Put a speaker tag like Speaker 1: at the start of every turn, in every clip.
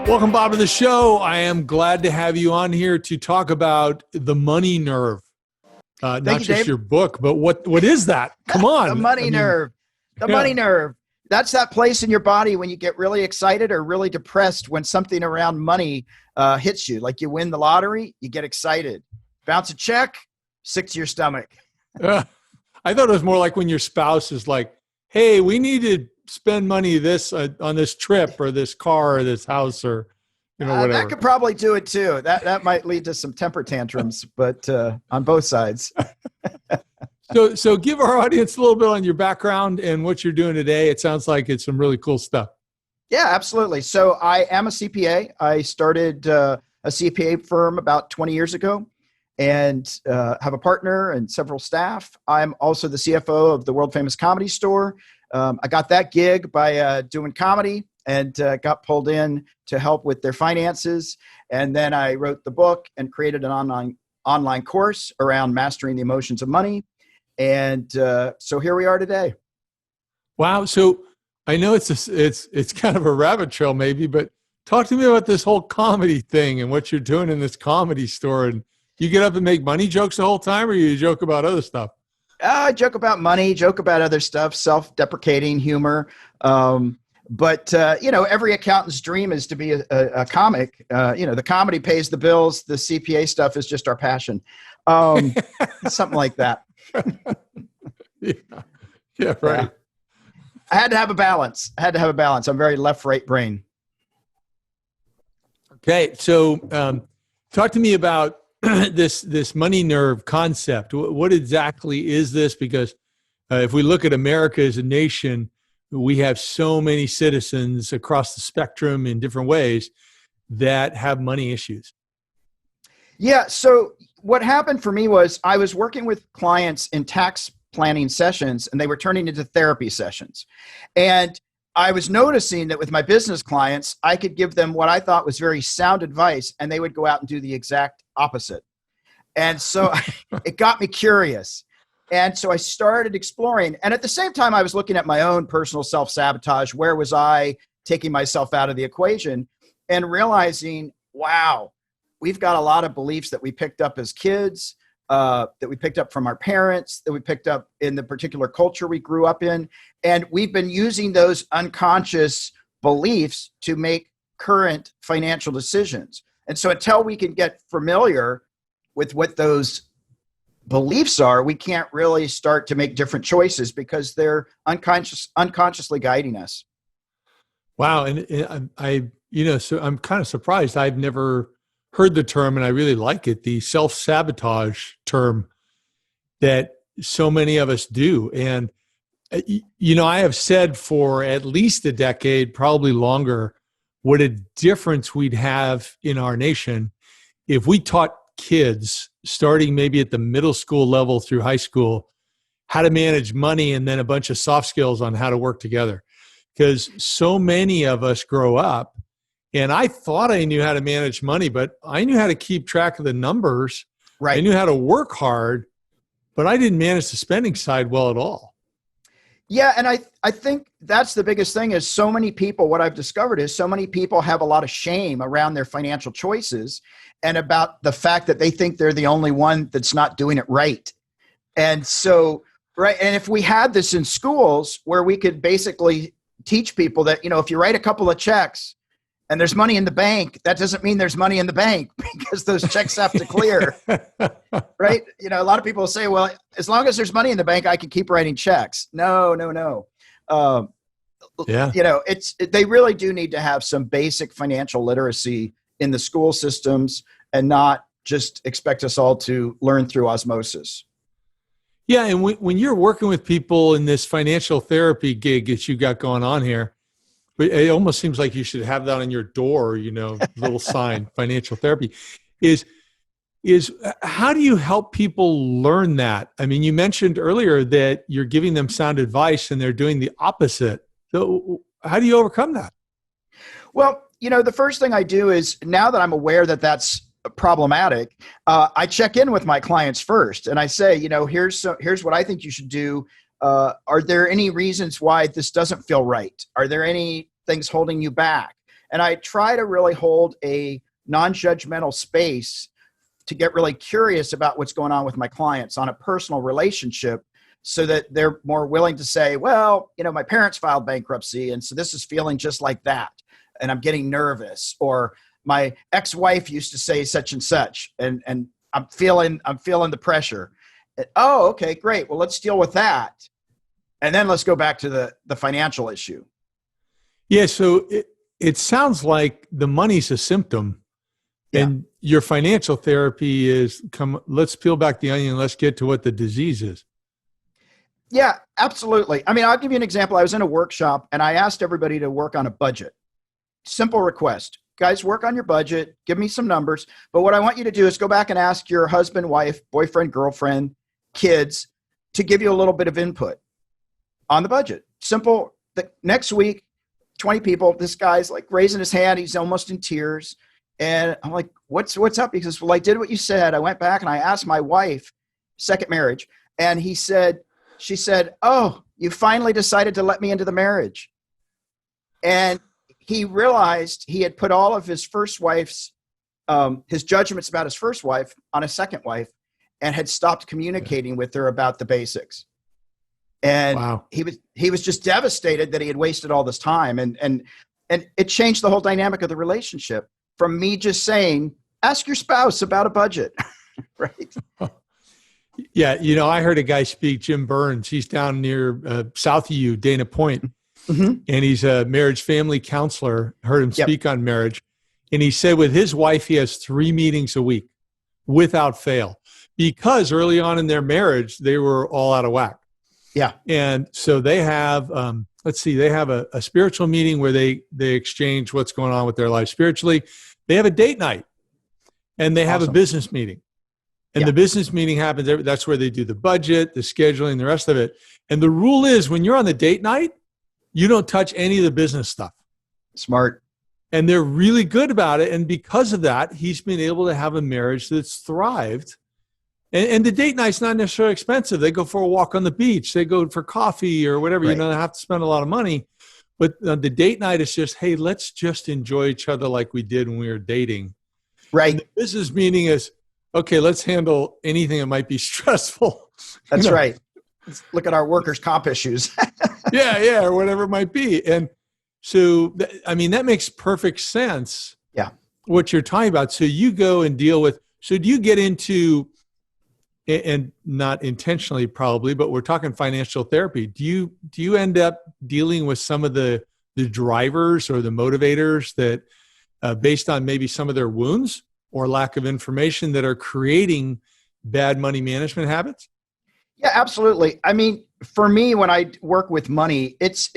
Speaker 1: Welcome, Bob, to the show. I am glad to have you on here to talk about the money nerve. Not
Speaker 2: you,
Speaker 1: just
Speaker 2: Dave.
Speaker 1: Your book, but what is that? Come on.
Speaker 2: The money nerve. The money nerve. That's that place in your body when you get really excited or really depressed when something around money hits you. Like you win the lottery, you get excited. Bounce a check, sick to your stomach.
Speaker 1: I thought it was more like when your spouse is like, hey, we need to spend money on this trip or this car or this house or whatever.
Speaker 2: That could probably do it too. That might lead to some temper tantrums, but on both sides.
Speaker 1: So give our audience a little bit on your background and what you're doing today. It sounds like it's some really cool stuff.
Speaker 2: Yeah, absolutely. So I am a CPA. I started a CPA firm about 20 years ago and have a partner and several staff. I'm also the CFO of the world famous Comedy Store. I got that gig by doing comedy and got pulled in to help with their finances. And then I wrote the book and created an online course around mastering the emotions of money. And so here we are today.
Speaker 1: Wow. So I know it's kind of a rabbit trail maybe, but talk to me about this whole comedy thing and what you're doing in this Comedy Store. And you get up and make money jokes the whole time, or you joke about other stuff?
Speaker 2: I joke about money, joke about other stuff, self-deprecating humor. But every accountant's dream is to be a comic. The comedy pays the bills. The CPA stuff is just our passion. Something like that.
Speaker 1: Yeah, right. Yeah.
Speaker 2: I had to have a balance. I'm very left-right brain.
Speaker 1: Okay. So talk to me about this money nerve concept. What exactly is this? Because if we look at America as a nation, we have so many citizens across the spectrum in different ways that have money issues.
Speaker 2: Yeah. So what happened for me was I was working with clients in tax planning sessions, and they were turning into therapy sessions. And I was noticing that with my business clients, I could give them what I thought was very sound advice, and they would go out and do the exact opposite. And so it got me curious. And so I started exploring. And at the same time, I was looking at my own personal self-sabotage. Where was I taking myself out of the equation? And realizing, wow, we've got a lot of beliefs that we picked up as kids, that we picked up from our parents, that we picked up in the particular culture we grew up in. And we've been using those unconscious beliefs to make current financial decisions. And so until we can get familiar with what those beliefs are, we can't really start to make different choices because they're unconsciously guiding us.
Speaker 1: Wow. And so I'm kind of surprised. I've never heard the term, and I really like it, the self-sabotage term that so many of us do. And, I have said for at least a decade, probably longer, what a difference we'd have in our nation if we taught kids, starting maybe at the middle school level through high school, how to manage money and then a bunch of soft skills on how to work together. Because so many of us grow up, and I thought I knew how to manage money, but I knew how to keep track of the numbers.
Speaker 2: Right.
Speaker 1: I knew how to work hard, but I didn't manage the spending side well at all.
Speaker 2: Yeah. And I think that's the biggest thing is so many people, what I've discovered is so many people have a lot of shame around their financial choices and about the fact that they think they're the only one that's not doing it right. And so, right. And if we had this in schools where we could basically teach people that, if you write a couple of checks and there's money in the bank, that doesn't mean there's money in the bank because those checks have to clear, right? A lot of people will say, well, as long as there's money in the bank, I can keep writing checks. No.
Speaker 1: Yeah.
Speaker 2: They really do need to have some basic financial literacy in the school systems and not just expect us all to learn through osmosis.
Speaker 1: Yeah. And when you're working with people in this financial therapy gig that you got going on here, it almost seems like you should have that on your door, little sign, financial therapy. Is how do you help people learn that? I mean, you mentioned earlier that you're giving them sound advice and they're doing the opposite. So how do you overcome that?
Speaker 2: Well, the first thing I do is, now that I'm aware that that's problematic, I check in with my clients first and I say, here's what I think you should do. Are there any reasons why this doesn't feel right? Are there any things holding you back? And I try to really hold a non-judgmental space to get really curious about what's going on with my clients on a personal relationship, so that they're more willing to say, well, my parents filed bankruptcy, and so this is feeling just like that, and I'm getting nervous, or my ex-wife used to say such and such, and I'm feeling the pressure. Oh, okay, great. Well, let's deal with that, and then let's go back to the financial issue.
Speaker 1: Yeah. So it sounds like the money's a symptom, and your financial therapy is let's peel back the onion. Let's get to what the disease is.
Speaker 2: Yeah, absolutely. I mean, I'll give you an example. I was in a workshop and I asked everybody to work on a budget. Simple request. Guys, work on your budget. Give me some numbers. But what I want you to do is go back and ask your husband, wife, boyfriend, girlfriend, kids to give you a little bit of input on the budget. Simple. The next week, 20 people, this guy's like raising his hand. He's almost in tears. And I'm like, what's up? He says, well, I did what you said. I went back and I asked my wife, second marriage. And she said, oh, you finally decided to let me into the marriage. And he realized he had put all of his first wife's, his judgments about his first wife on his second wife, and had stopped communicating with her about the basics. And
Speaker 1: wow.
Speaker 2: he was just devastated that he had wasted all this time. And it changed the whole dynamic of the relationship from me just saying, ask your spouse about a budget, right?
Speaker 1: Yeah. I heard a guy speak, Jim Burns. He's down near south of you, Dana Point. Mm-hmm. And he's a marriage family counselor. Heard him speak on marriage. And he said with his wife, he has 3 meetings a week without fail, because early on in their marriage, they were all out of whack.
Speaker 2: Yeah.
Speaker 1: And so they have, they have a spiritual meeting where they exchange what's going on with their life spiritually. They have a date night, and they have a business meeting. And the business meeting happens. That's where they do the budget, the scheduling, the rest of it. And the rule is, when you're on the date night, you don't touch any of the business stuff.
Speaker 2: Smart.
Speaker 1: And they're really good about it. And because of that, he's been able to have a marriage that's thrived. And the date night's not necessarily expensive. They go for a walk on the beach. They go for coffee or whatever. Right. They have to spend a lot of money. But the date night is just, hey, let's just enjoy each other like we did when we were dating.
Speaker 2: Right.
Speaker 1: And the business meeting is, okay, let's handle anything that might be stressful.
Speaker 2: That's right. Let's look at our workers' comp issues.
Speaker 1: yeah, or whatever it might be. And so, that makes perfect sense.
Speaker 2: Yeah.
Speaker 1: What you're talking about. So you go and deal with, so do you get into, and not intentionally probably, but we're talking financial therapy. Do you end up dealing with some of the drivers or the motivators that based on maybe some of their wounds or lack of information that are creating bad money management habits?
Speaker 2: Yeah, absolutely. I mean, for me, when I work with money, it's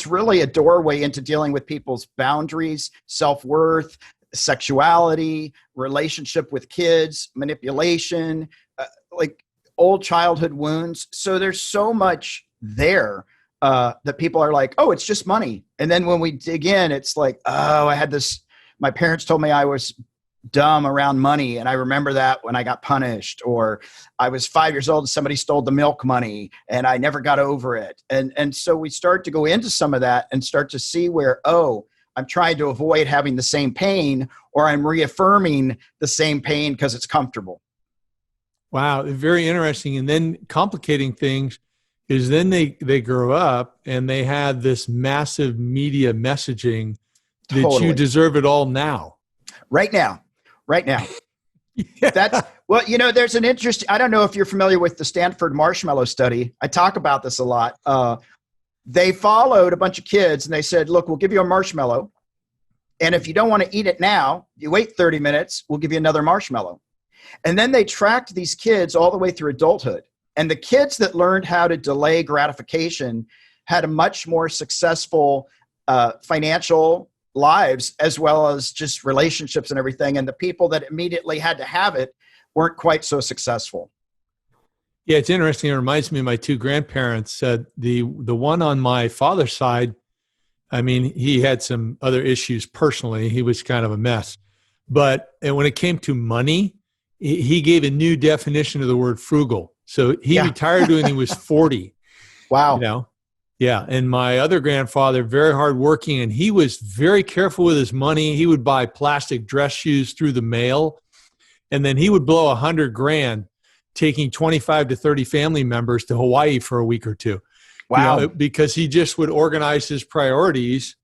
Speaker 2: really a doorway into dealing with people's boundaries, self-worth, sexuality, relationship with kids, manipulation, like old childhood wounds. So there's so much there that people are like, oh, it's just money. And then when we dig in, it's like, oh, my parents told me I was dumb around money, and I remember that when I got punished, or I was 5 years old and somebody stole the milk money and I never got over it. And so we start to go into some of that and start to see where, oh, I'm trying to avoid having the same pain, or I'm reaffirming the same pain because it's comfortable.
Speaker 1: Wow, very interesting. And then complicating things is then they grow up and they have this massive media messaging that you deserve it all now. Right now.
Speaker 2: Yeah. There's an interest. I don't know if you're familiar with the Stanford marshmallow study. I talk about this a lot. They followed a bunch of kids and they said, look, we'll give you a marshmallow. And if you don't want to eat it now, you wait 30 minutes, we'll give you another marshmallow. And then they tracked these kids all the way through adulthood. And the kids that learned how to delay gratification had a much more successful financial lives, as well as just relationships and everything. And the people that immediately had to have it weren't quite so successful.
Speaker 1: Yeah, it's interesting. It reminds me of my 2 grandparents. The one on my father's side, he had some other issues personally. He was kind of a mess. And when it came to money, he gave a new definition of the word frugal. So he retired when he was 40.
Speaker 2: Wow.
Speaker 1: Yeah. And my other grandfather, very hardworking, and he was very careful with his money. He would buy plastic dress shoes through the mail, and then he would blow 100 grand taking 25 to 30 family members to Hawaii for a week or two.
Speaker 2: Wow.
Speaker 1: Because he just would organize his priorities,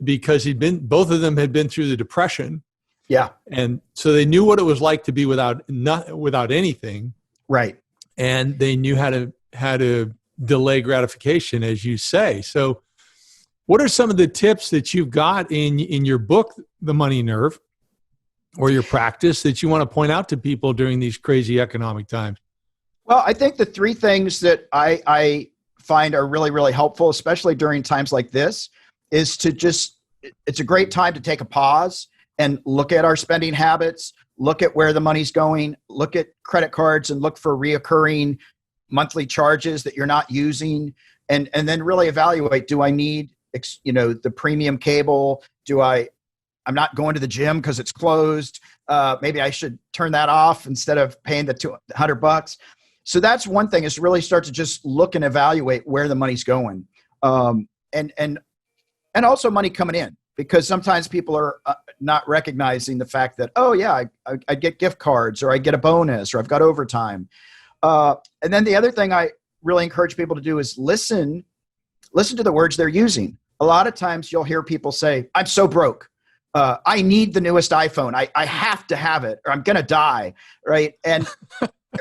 Speaker 1: because both of them had been through the Depression.
Speaker 2: Yeah.
Speaker 1: And so they knew what it was like to be without anything.
Speaker 2: Right.
Speaker 1: And they knew how to delay gratification, as you say. So what are some of the tips that you've got in your book, The Money Nerve, or your practice, that you want to point out to people during these crazy economic times?
Speaker 2: Well, I think the three things that I find are really, really helpful, especially during times like this, is it's a great time to take a pause and look at our spending habits, look at where the money's going, look at credit cards and look for reoccurring monthly charges that you're not using, and then really evaluate, do I need, the premium cable? I'm not going to the gym because it's closed. Maybe I should turn that off instead of paying the $200. So that's one thing, is really start to just look and evaluate where the money's going. And also money coming in, because sometimes people are not recognizing the fact that, oh yeah, I get gift cards, or I get a bonus, or I've got overtime. And then the other thing I really encourage people to do is listen to the words they're using. A lot of times you'll hear people say, I'm so broke. I need the newest iPhone. I have to have it, or I'm going to die. Right. And,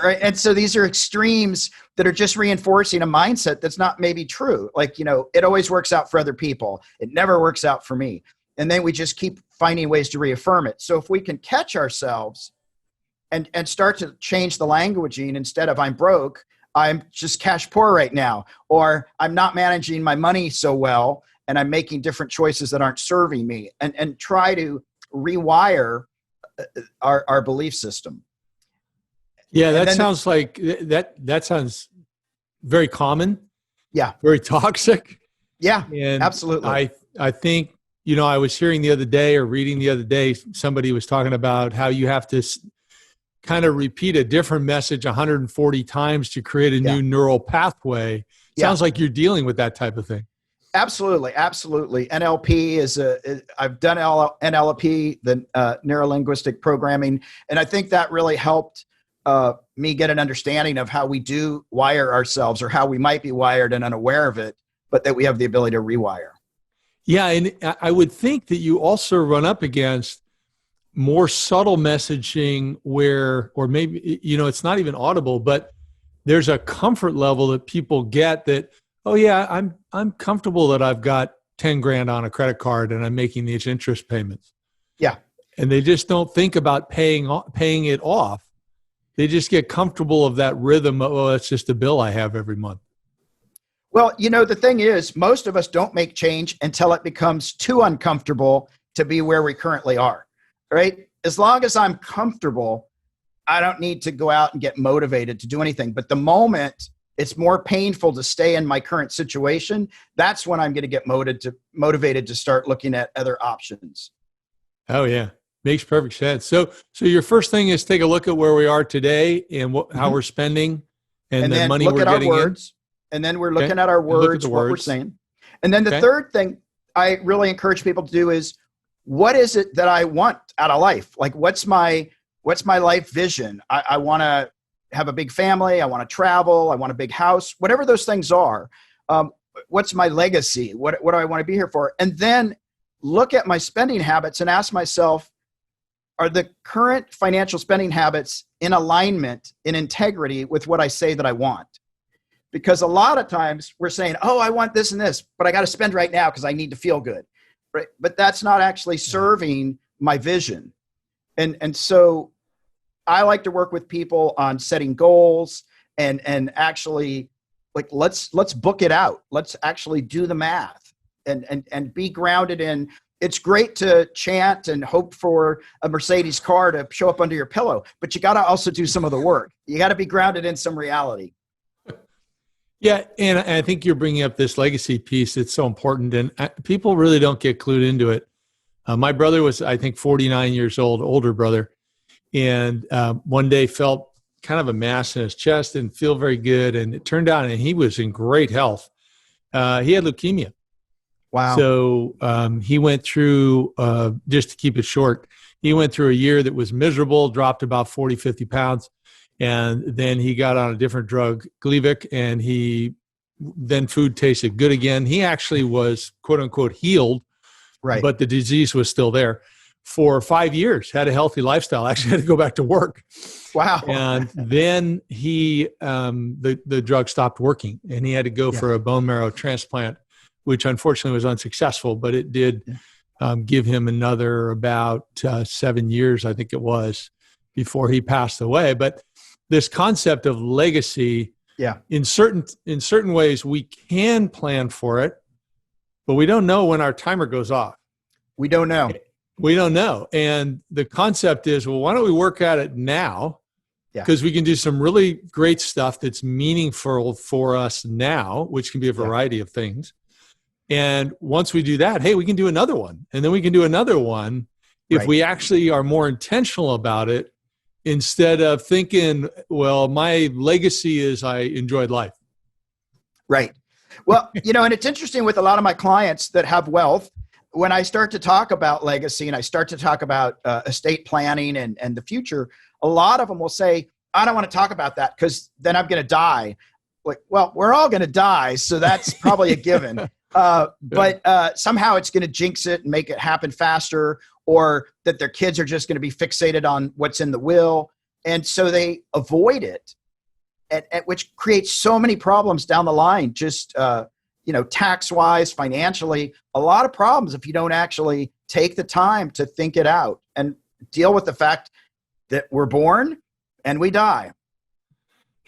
Speaker 2: right. And so these are extremes that are just reinforcing a mindset that's not maybe true. Like, it always works out for other people. It never works out for me. And then we just keep finding ways to reaffirm it. So if we can catch ourselves and start to change the languaging, instead of I'm broke, I'm just cash poor right now, or I'm not managing my money so well, and I'm making different choices that aren't serving me, and try to rewire our belief system.
Speaker 1: Yeah, that sounds like that sounds very common.
Speaker 2: Yeah.
Speaker 1: Very toxic.
Speaker 2: Yeah,
Speaker 1: and
Speaker 2: absolutely.
Speaker 1: I think, I was hearing the other day, or reading the other day, somebody was talking about how you have to kind of repeat a different message 140 times to create a new neural pathway. Sounds like you're dealing with that type of thing.
Speaker 2: Absolutely. Absolutely. NLP I've done NLP, the neuro-linguistic programming. And I think that really helped me get an understanding of how we do wire ourselves, or how we might be wired and unaware of it, but that we have the ability to rewire.
Speaker 1: Yeah. And I would think that you also run up against more subtle messaging where, or maybe, it's not even audible, but there's a comfort level that people get that, oh yeah, I'm comfortable that I've got 10 grand on a credit card and I'm making these interest payments.
Speaker 2: Yeah.
Speaker 1: And they just don't think about paying it off. They just get comfortable of that rhythm of, oh, it's just a bill I have every month.
Speaker 2: Well, the thing is, most of us don't make change until it becomes too uncomfortable to be where we currently are. Right? As long as I'm comfortable, I don't need to go out and get motivated to do anything. But the moment it's more painful to stay in my current situation, that's when I'm going to get motivated to start looking at other options.
Speaker 1: Oh yeah. Makes perfect sense. So your first thing is take a look at where we are today and how we're spending, and the
Speaker 2: then
Speaker 1: money
Speaker 2: look
Speaker 1: we're
Speaker 2: at our
Speaker 1: getting
Speaker 2: words. In. And then we're looking at our words, what we're saying. And then the third thing I really encourage people to do is, what is it that I want out of life? Like, what's my life vision? I want to have a big family. I want to travel. I want a big house, whatever those things are. What's my legacy? What do I want to be here for? And then look at my spending habits and ask myself, are the current financial spending habits in alignment, in integrity with what I say that I want? Because a lot of times we're saying, oh, I want this and this, but I got to spend right now because I need to feel good. Right? But that's not actually serving my vision. And so I like to work with people on setting goals and actually, like, let's book it out. Let's actually do the math and be grounded in. It's great to chant and hope for a Mercedes car to show up under your pillow, but you got to also do some of the work. You got to be grounded in some reality.
Speaker 1: Yeah, and I think you're bringing up this legacy piece. It's so important, and people really don't get clued into it. My brother was, I think, 49 years old, older brother, and one day felt kind of a mass in his chest and feel very good, and it turned out, and he was in great health. He had leukemia.
Speaker 2: Wow.
Speaker 1: So he went through, just to keep it short, he went through a year that was miserable, dropped about 40, 50 pounds. And then he got on a different drug, Gleevec, and then food tasted good again. He actually was, quote unquote, healed,
Speaker 2: Right.
Speaker 1: but the disease was still there. For 5 years, had a healthy lifestyle, actually had to go back to work.
Speaker 2: Wow.
Speaker 1: And then the drug stopped working, and he had to go for a bone marrow transplant, which unfortunately was unsuccessful, but it did give him another about 7 years, I think it was, before he passed away. But this concept of legacy, in certain ways, we can plan for it, but we don't know when our timer goes off.
Speaker 2: We don't know.
Speaker 1: We don't know. And the concept is, well, why don't we work at it now? Because we can do some really great stuff that's meaningful for us now, which can be a variety of things. And once we do that, hey, we can do another one. And then we can do another one if we actually are more intentional about it, instead of thinking, well, my legacy is I enjoyed life.
Speaker 2: Right. Well, and it's interesting with a lot of my clients that have wealth, when I start to talk about legacy and I start to talk about estate planning and the future, a lot of them will say, I don't want to talk about that because then I'm going to die. Like, well, we're all going to die, so that's probably a given. But somehow it's going to jinx it and make it happen faster, or that their kids are just going to be fixated on what's in the will. And so they avoid it, which creates so many problems down the line, just tax-wise, financially, a lot of problems if you don't actually take the time to think it out and deal with the fact that we're born and we die.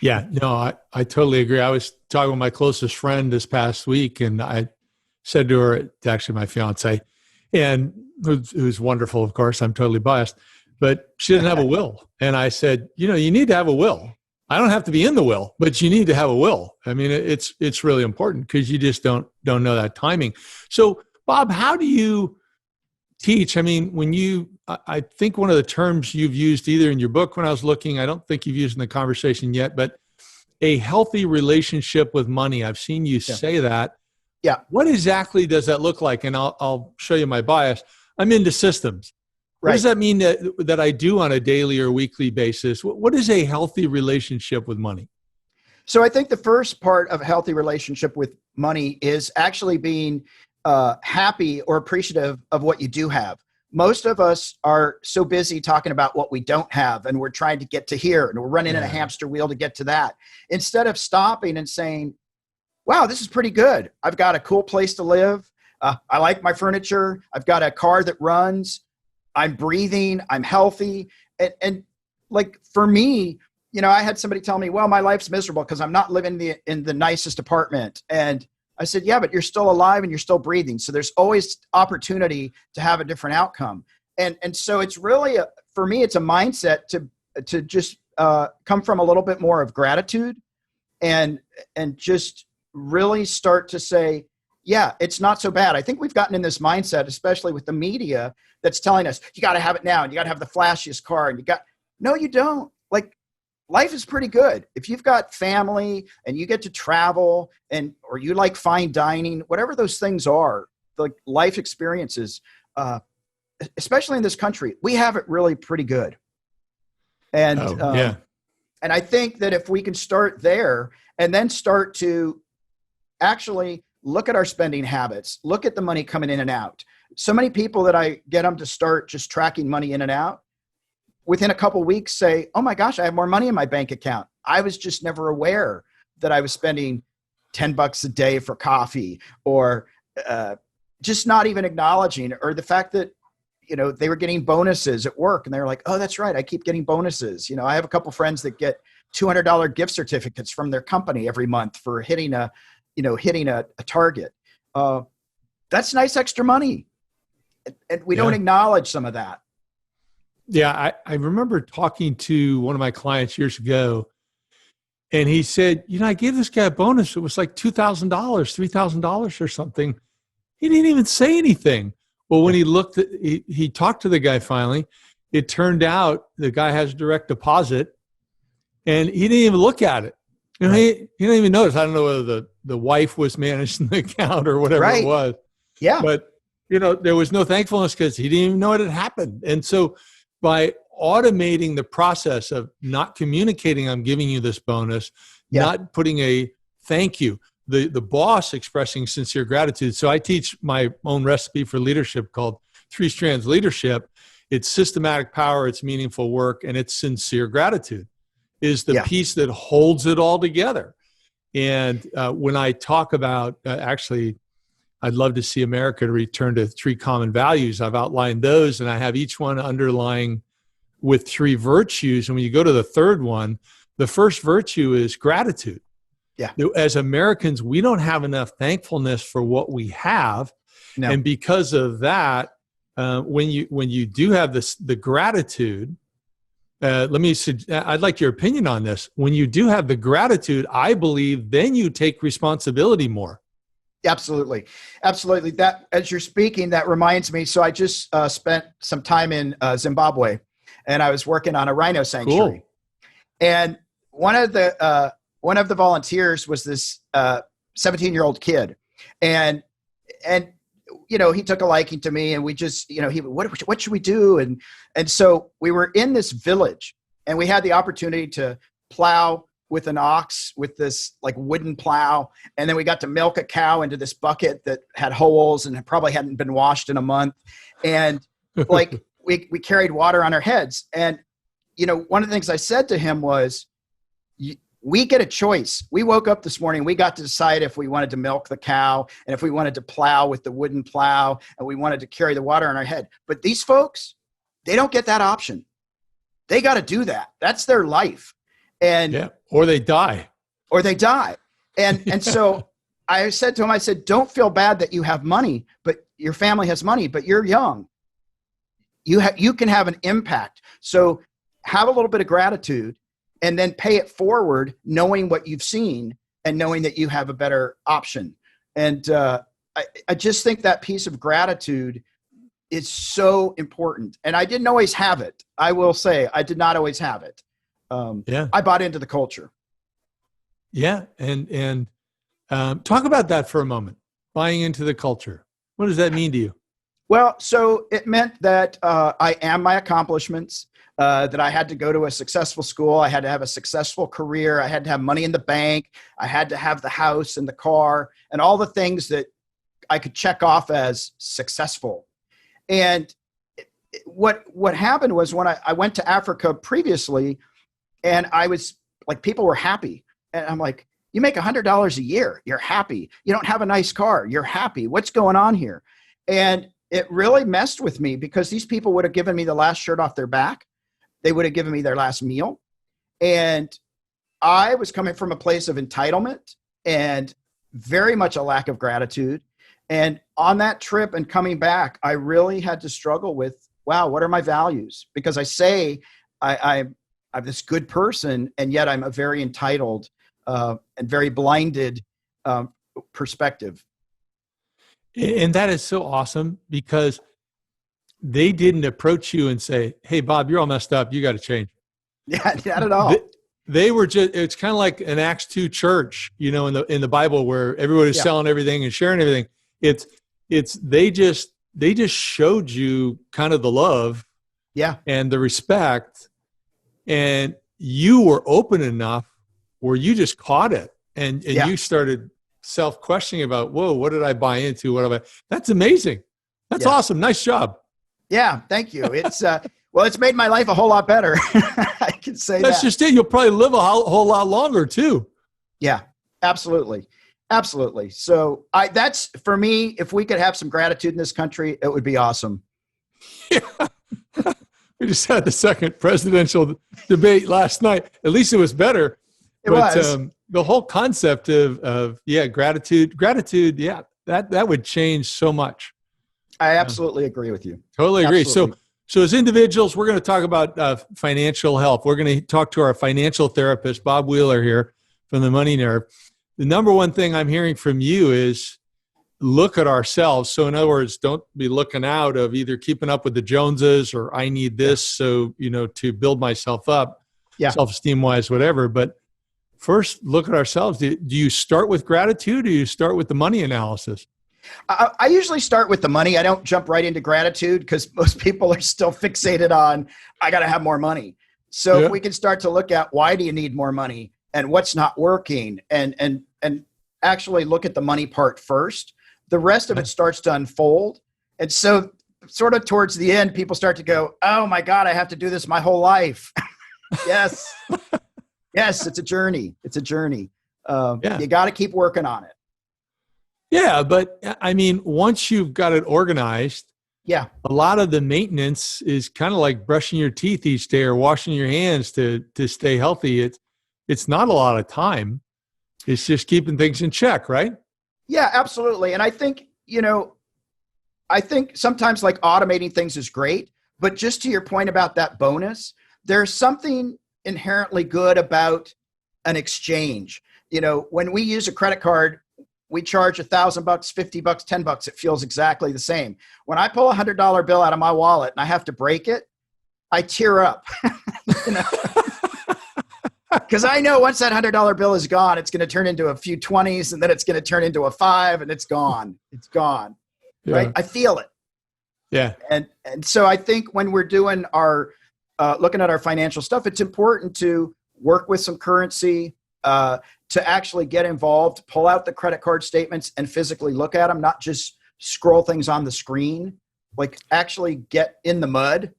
Speaker 1: Yeah, no, I totally agree. I was talking with my closest friend this past week, and I said to her, it's actually my fiance, and who's wonderful, of course, I'm totally biased, but she doesn't have a will. And I said, you need to have a will. I don't have to be in the will, but you need to have a will. I mean, it's really important because you just don't know that timing. So, Bob, how do you teach? I mean, I think one of the terms you've used either in your book when I was looking, I don't think you've used in the conversation yet, but a healthy relationship with money. I've seen you say that.
Speaker 2: Yeah.
Speaker 1: What exactly does that look like? And I'll show you my bias. I'm into systems. What does that mean that I do on a daily or weekly basis? What is a healthy relationship with money?
Speaker 2: So I think the first part of a healthy relationship with money is actually being happy or appreciative of what you do have. Most of us are so busy talking about what we don't have, and we're trying to get to here, and we're running in a hamster wheel to get to that, instead of stopping and saying, wow, this is pretty good. I've got a cool place to live. I like my furniture. I've got a car that runs. I'm breathing. I'm healthy. And like for me, I had somebody tell me, well, my life's miserable because I'm not living in the nicest apartment. And I said, yeah, but you're still alive and you're still breathing. So there's always opportunity to have a different outcome. And so it's really, for me, it's a mindset to just come from a little bit more of gratitude and just really start to say, yeah, it's not so bad. I think we've gotten in this mindset, especially with the media, that's telling us, you got to have it now and you got to have the flashiest car and no, you don't. Like, life is pretty good. If you've got family and you get to travel or you like fine dining, whatever those things are, the life experiences, especially in this country, we have it really pretty good. And, and I think that if we can start there and then start to actually look at our spending habits, look at the money coming in and out. So many people that I get them to start just tracking money in and out, within a couple of weeks say, oh my gosh, I have more money in my bank account. I was just never aware that I was spending $10 a day for coffee, or just not even acknowledging, or the fact that, they were getting bonuses at work and they were like, oh, that's right, I keep getting bonuses. I have a couple friends that get $200 gift certificates from their company every month for hitting a target. That's nice extra money. And we don't acknowledge some of that.
Speaker 1: Yeah, I remember talking to one of my clients years ago, and he said, I gave this guy a bonus. It was like $2,000, $3,000 or something. He didn't even say anything. Well, when he talked to the guy finally, it turned out the guy has direct deposit, and he didn't even look at it. He didn't even notice. I don't know whether the wife was managing the account or whatever it
Speaker 2: Right.
Speaker 1: was.
Speaker 2: Yeah.
Speaker 1: But, there was no thankfulness because he didn't even know it had happened. And so by automating the process of not communicating, I'm giving you this bonus, not putting a thank you, the boss expressing sincere gratitude. So I teach my own recipe for leadership called 3 Strands Leadership. It's systematic power, it's meaningful work, and it's sincere gratitude is the piece that holds it all together. And when I talk about actually, I'd love to see America return to 3 common values. I've outlined those, and I have each one underlying with 3 virtues. And when you go to the third one, the first virtue is gratitude.
Speaker 2: Yeah.
Speaker 1: As Americans, we don't have enough thankfulness for what we have.
Speaker 2: No.
Speaker 1: And because of that, when you do have the gratitude, I'd like your opinion on this. When you do have the gratitude, I believe then you take responsibility more.
Speaker 2: Absolutely. Absolutely. That, as you're speaking, that reminds me. So I just spent some time in Zimbabwe, and I was working on a rhino sanctuary.
Speaker 1: Cool.
Speaker 2: And one of the volunteers was this 17-year-old kid, and he took a liking to me, and we just, what should we do? And so we were in this village, and we had the opportunity to plow with an ox with this like wooden plow. And then we got to milk a cow into this bucket that had holes and probably hadn't been washed in a month. And like we carried water on our heads. And, one of the things I said to him was, we get a choice. We woke up this morning, we got to decide if we wanted to milk the cow and if we wanted to plow with the wooden plow and we wanted to carry the water on our head. But these folks, they don't get that option. They got to do that. That's their life. And
Speaker 1: or they die.
Speaker 2: And so I said to him, don't feel bad that you have money, but your family has money, but you're young. You can have an impact. So have a little bit of gratitude and then pay it forward, knowing what you've seen and knowing that you have a better option. And I just think that piece of gratitude is so important. And I didn't always have it. I will say I did not always have it. I bought into the culture.
Speaker 1: Yeah. And talk about that for a moment, buying into the culture. What does that mean to you?
Speaker 2: Well, so it meant that I am my accomplishments, that I had to go to a successful school. I had to have a successful career. I had to have money in the bank. I had to have the house and the car and all the things that I could check off as successful. And what happened was when I went to Africa previously, and I was like, people were happy. And I'm like, you make $100 a year. You're happy. You don't have a nice car. You're happy. What's going on here? And it really messed with me because these people would have given me the last shirt off their back. They would have given me their last meal. And I was coming from a place of entitlement and very much a lack of gratitude. And on that trip and coming back, I really had to struggle with, wow, what are my values? Because I say I'm this good person, and yet I'm a very entitled and very blinded perspective.
Speaker 1: And that is so awesome because they didn't approach you and say, hey, Bob, you're all messed up. You got to change.
Speaker 2: Yeah, not at all.
Speaker 1: They were just, it's kind of like an Acts 2 church, in the Bible where everybody's selling everything and sharing everything. They just showed you kind of the love and the respect, and you were open enough where you just caught it and you started self-questioning about, whoa, what did I buy into? That's amazing. That's awesome. Nice job.
Speaker 2: Yeah. Thank you. It's, it's made my life a whole lot better. I can say
Speaker 1: that's just it. You'll probably live a whole lot longer too. Yeah,
Speaker 2: absolutely. Absolutely. So that's for me, if we could have some gratitude in this country, it would be awesome.
Speaker 1: Yeah. We just had the second presidential debate last night. At least it was better.
Speaker 2: It was.
Speaker 1: The whole concept of gratitude, that would change so much.
Speaker 2: I absolutely agree with you.
Speaker 1: Totally agree.
Speaker 2: Absolutely.
Speaker 1: So as individuals, we're going to talk about financial health. We're going to talk to our financial therapist, Bob Wheeler here from the Money Nerve. The number one thing I'm hearing from you is look at ourselves. So in other words, don't be looking out of either keeping up with the Joneses or I need this, so, to build myself up, self-esteem wise, whatever. But first look at ourselves. Do you start with gratitude, or do you start with the money analysis?
Speaker 2: I usually start with the money. I don't jump right into gratitude because most people are still fixated on, I got to have more money. So if we can start to look at why do you need more money and what's not working, and actually look at the money part first, the rest of it starts to unfold. And so sort of towards the end, people start to go, oh my God, I have to do this my whole life. Yes. Yes. It's a journey. It's a journey. You got to keep working on it.
Speaker 1: Yeah. But I mean, once you've got it organized, a lot of the maintenance is kind of like brushing your teeth each day or washing your hands to stay healthy. It's not a lot of time. It's just keeping things in check, right?
Speaker 2: Yeah, absolutely. And I think, sometimes like automating things is great, but just to your point about that bonus, there's something inherently good about an exchange. When we use a credit card, we charge $1,000, $50, $10. It feels exactly the same. When I pull $100 bill out of my wallet and I have to break it, I tear up. Because I know once that $100 bill is gone, it's going to turn into a few 20s, and then it's going to turn into a 5, and it's gone. It's gone. Yeah. Right? I feel it.
Speaker 1: Yeah.
Speaker 2: And so I think when we're doing our looking at our financial stuff, it's important to work with some currency, to actually get involved, pull out the credit card statements and physically look at them, not just scroll things on the screen, like actually get in the mud.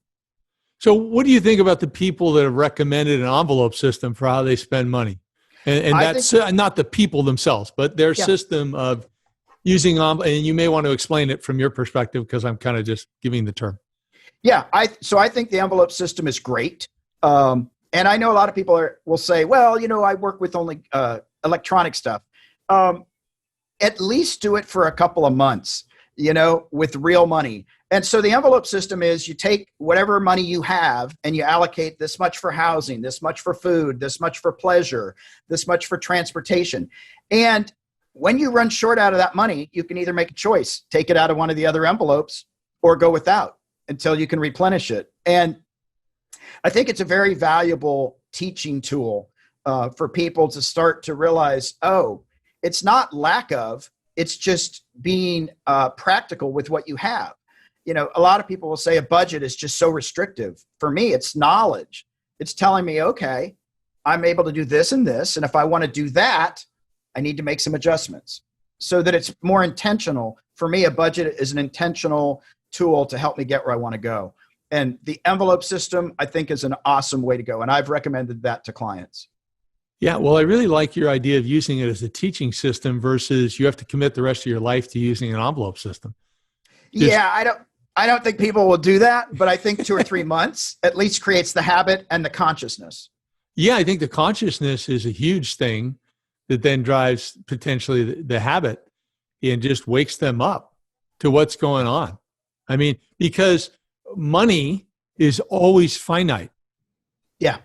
Speaker 1: So what do you think about the people that have recommended an envelope system for how they spend money? And that's not the people themselves, but their system of using, and you may want to explain it from your perspective, because I'm kind of just giving the term.
Speaker 2: Yeah. So I think the envelope system is great. And I know a lot of people will say, well, I work with only electronic stuff. At least do it for a couple of months, with real money. And so the envelope system is you take whatever money you have and you allocate this much for housing, this much for food, this much for pleasure, this much for transportation. And when you run short out of that money, you can either make a choice, take it out of one of the other envelopes, or go without until you can replenish it. And I think it's a very valuable teaching tool for people to start to realize, it's not lack of, it's just being practical with what you have. A lot of people will say a budget is just so restrictive. For me, it's knowledge. It's telling me, okay, I'm able to do this and this. And if I want to do that, I need to make some adjustments so that it's more intentional. For me, a budget is an intentional tool to help me get where I want to go. And the envelope system, I think, is an awesome way to go. And I've recommended that to clients.
Speaker 1: Yeah, well, I really like your idea of using it as a teaching system versus you have to commit the rest of your life to using an envelope system.
Speaker 2: I don't think people will do that, but I think 2 or 3 months at least creates the habit and the consciousness.
Speaker 1: Yeah, I think the consciousness is a huge thing that then drives potentially the habit and just wakes them up to what's going on. I mean, because money is always finite.
Speaker 2: Yeah.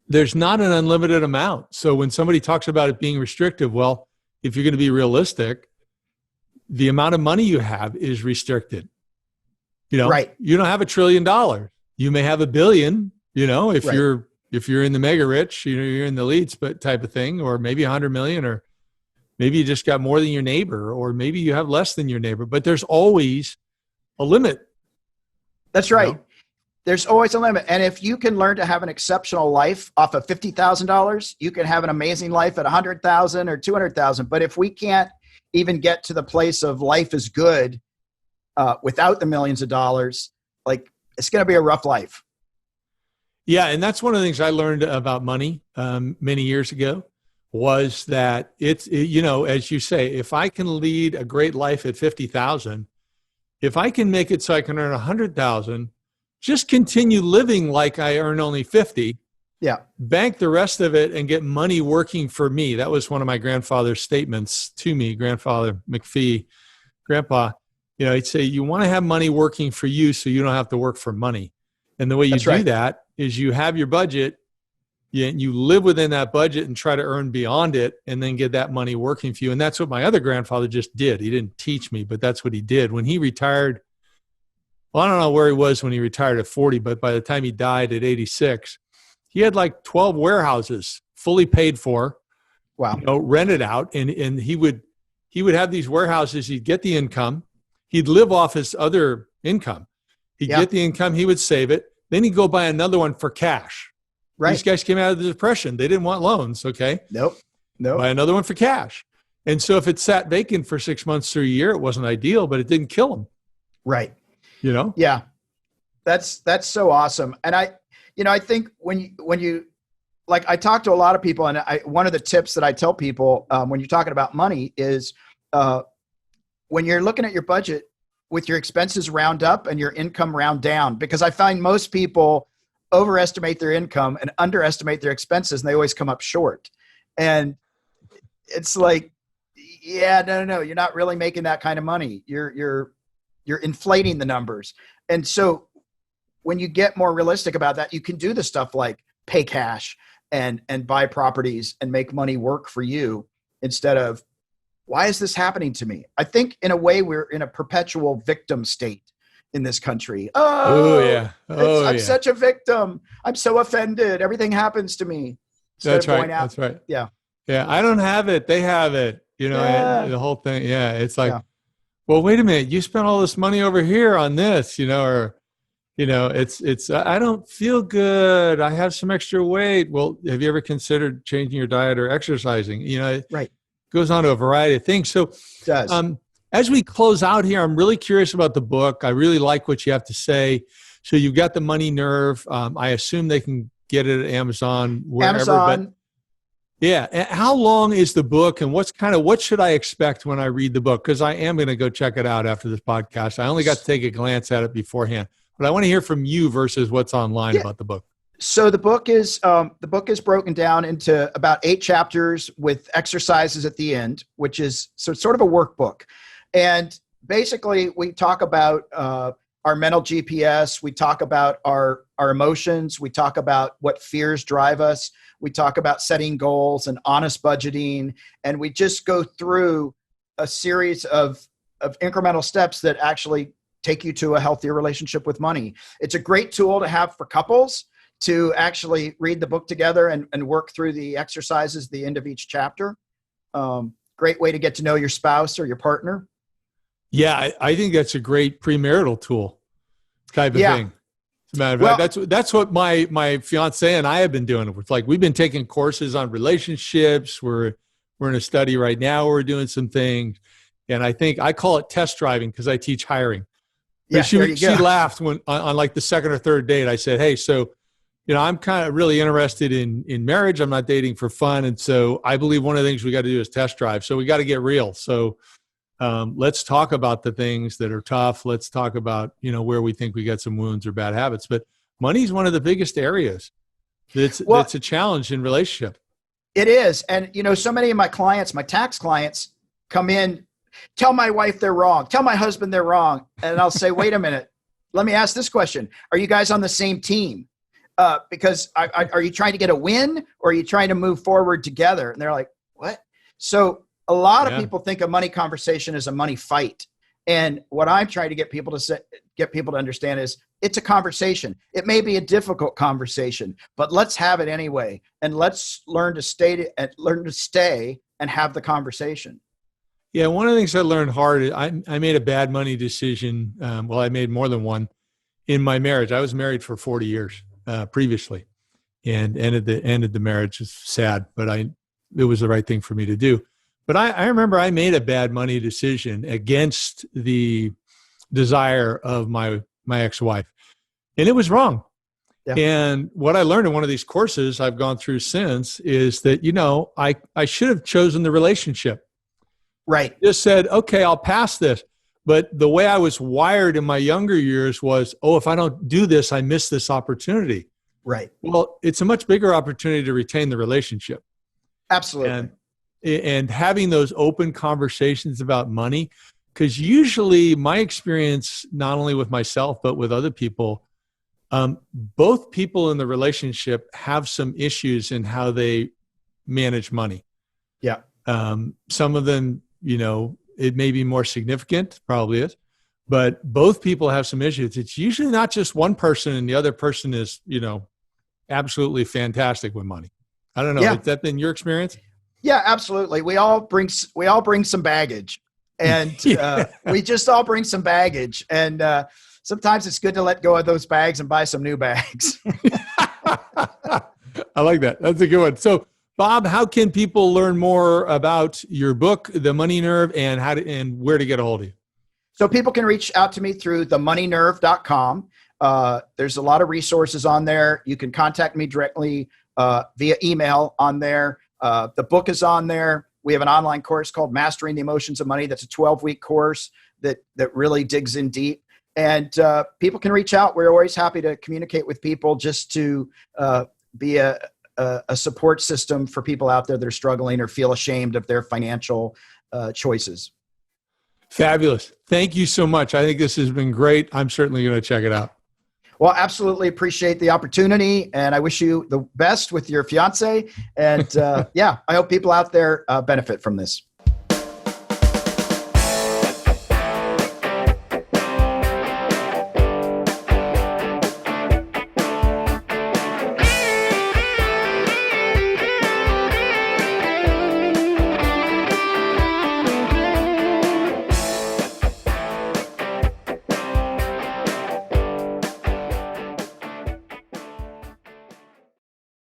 Speaker 1: There's not an unlimited amount. So when somebody talks about it being restrictive, well, if you're going to be realistic, the amount of money you have is restricted.
Speaker 2: Right.
Speaker 1: You don't have $1 trillion. You may have $1 billion, if you're in the mega rich, you're in the leads, but type of thing, or maybe 100 million, or maybe you just got more than your neighbor, or maybe you have less than your neighbor, but there's always a limit.
Speaker 2: That's right. There's always a limit. And if you can learn to have an exceptional life off of $50,000, you can have an amazing life at $100,000 or $200,000. But if we can't even get to the place of life is good without the millions of dollars, like it's going to be a rough life.
Speaker 1: Yeah. And that's one of the things I learned about money many years ago was that it's, as you say, if I can lead a great life at 50,000, if I can make it so I can earn 100,000, just continue living like I earn only 50.
Speaker 2: Yeah.
Speaker 1: Bank the rest of it and get money working for me. That was one of my grandfather's statements to me, Grandfather McPhee. Grandpa, he'd say, you want to have money working for you so you don't have to work for money. And the way you do that is you have your budget, you live within that budget and try to earn beyond it and then get that money working for you. And that's what my other grandfather just did. He didn't teach me, but that's what he did. When he retired, well, I don't know where he was when he retired at 40, but by the time he died at 86, he had like 12 warehouses fully paid for.
Speaker 2: Wow.
Speaker 1: rent it out. And he would have these warehouses. He'd get the income. He'd live off his other income. He'd get the income. He would save it. Then he'd go buy another one for cash.
Speaker 2: Right.
Speaker 1: These guys came out of the Depression. They didn't want loans. Okay.
Speaker 2: Nope.
Speaker 1: Buy another one for cash. And so if it sat vacant for 6 months to a year, it wasn't ideal, but it didn't kill him.
Speaker 2: Right.
Speaker 1: Yeah.
Speaker 2: That's so awesome. And I think when you like, I talk to a lot of people, and one of the tips that I tell people when you're talking about money is when you're looking at your budget, with your expenses round up and your income round down, because I find most people overestimate their income and underestimate their expenses, and they always come up short. And it's like, no, you're not really making that kind of money. You're inflating the numbers. And so when you get more realistic about that, you can do the stuff like pay cash and buy properties and make money work for you, instead of, why is this happening to me? I think in a way we're in a perpetual victim state in this country. I'm such a victim. I'm so offended. Everything happens to me.
Speaker 1: That's right. That's right.
Speaker 2: Yeah.
Speaker 1: Yeah. I don't have it. They have it. The whole thing. Yeah. It's like, well, wait a minute. You spent all this money over here on this, it's, I don't feel good. I have some extra weight. Well, have you ever considered changing your diet or exercising?
Speaker 2: Right.
Speaker 1: Goes on to a variety of things. So as we close out here, I'm really curious about the book. I really like what you have to say. So you've got The Money Nerve. I assume they can get it at Amazon, wherever.
Speaker 2: Amazon.
Speaker 1: And how long is the book, and what should I expect when I read the book? Because I am going to go check it out after this podcast. I only got to take a glance at it beforehand, but I want to hear from you versus what's online about the book.
Speaker 2: So the book is broken down into about 8 chapters with exercises at the end, which is sort of a workbook. And basically we talk about our mental GPS. We talk about our emotions. We talk about what fears drive us. We talk about setting goals and honest budgeting. And we just go through a series of incremental steps that actually take you to a healthier relationship with money. It's a great tool to have for couples to actually read the book together and work through the exercises at the end of each chapter. Great way to get to know your spouse or your partner.
Speaker 1: Yeah, I think that's a great premarital tool type of thing. As a matter of fact, that's what my fiance and I have been doing. It's like we've been taking courses on relationships. We're in a study right now where we're doing some things. And I think I call it test driving because I teach hiring.
Speaker 2: Yeah,
Speaker 1: she laughed when on like the second or third date, I said, hey, so I'm kind of really interested in marriage. I'm not dating for fun. And so I believe one of the things we got to do is test drive. So we got to get real. So let's talk about the things that are tough. Let's talk about, where we think we got some wounds or bad habits. But money is one of the biggest areas that's a challenge in relationship.
Speaker 2: It is. And, so many of my clients, my tax clients, come in, tell my wife they're wrong, tell my husband they're wrong. And I'll say, wait a minute, let me ask this question. Are you guys on the same team? Because are you trying to get a win, or are you trying to move forward together? And they're like, what? So a lot of people think a money conversation is a money fight. And what I'm trying to get people to understand is it's a conversation. It may be a difficult conversation, but let's have it anyway. And let's learn to stay and have the conversation.
Speaker 1: Yeah. One of the things I learned hard, I made a bad money decision. I made more than one in my marriage. I was married for 40 years. Previously, and ended the marriage. It's sad, but it was the right thing for me to do. But I remember I made a bad money decision against the desire of my ex-wife, and it was wrong. Yeah. And what I learned in one of these courses I've gone through since is that I should have chosen the relationship.
Speaker 2: Right.
Speaker 1: Just said, okay, I'll pass this. But the way I was wired in my younger years was, if I don't do this, I miss this opportunity.
Speaker 2: Right.
Speaker 1: Well, it's a much bigger opportunity to retain the relationship.
Speaker 2: Absolutely.
Speaker 1: And having those open conversations about money, because usually my experience, not only with myself, but with other people, both people in the relationship have some issues in how they manage money.
Speaker 2: Yeah.
Speaker 1: Some of them, it may be more significant, probably is, but both people have some issues. It's usually not just one person and the other person is, absolutely fantastic with money. I don't know.
Speaker 2: Yeah.
Speaker 1: Has that been your experience?
Speaker 2: Yeah, absolutely. We all bring some baggage, and
Speaker 1: Yeah.
Speaker 2: we just all bring some baggage. And sometimes it's good to let go of those bags and buy some new bags.
Speaker 1: I like that. That's a good one. So, Bob, how can people learn more about your book, The Money Nerve, and and where to get a hold of you?
Speaker 2: So people can reach out to me through themoneynerve.com. There's a lot of resources on there. You can contact me directly via email on there. The book is on there. We have an online course called Mastering the Emotions of Money. That's a 12-week course that really digs in deep. And people can reach out. We're always happy to communicate with people, just to be a support system for people out there that are struggling or feel ashamed of their financial choices.
Speaker 1: Fabulous. Thank you so much. I think this has been great. I'm certainly going to check it out.
Speaker 2: Well, absolutely appreciate the opportunity, and I wish you the best with your fiance. And yeah, I hope people out there benefit from this.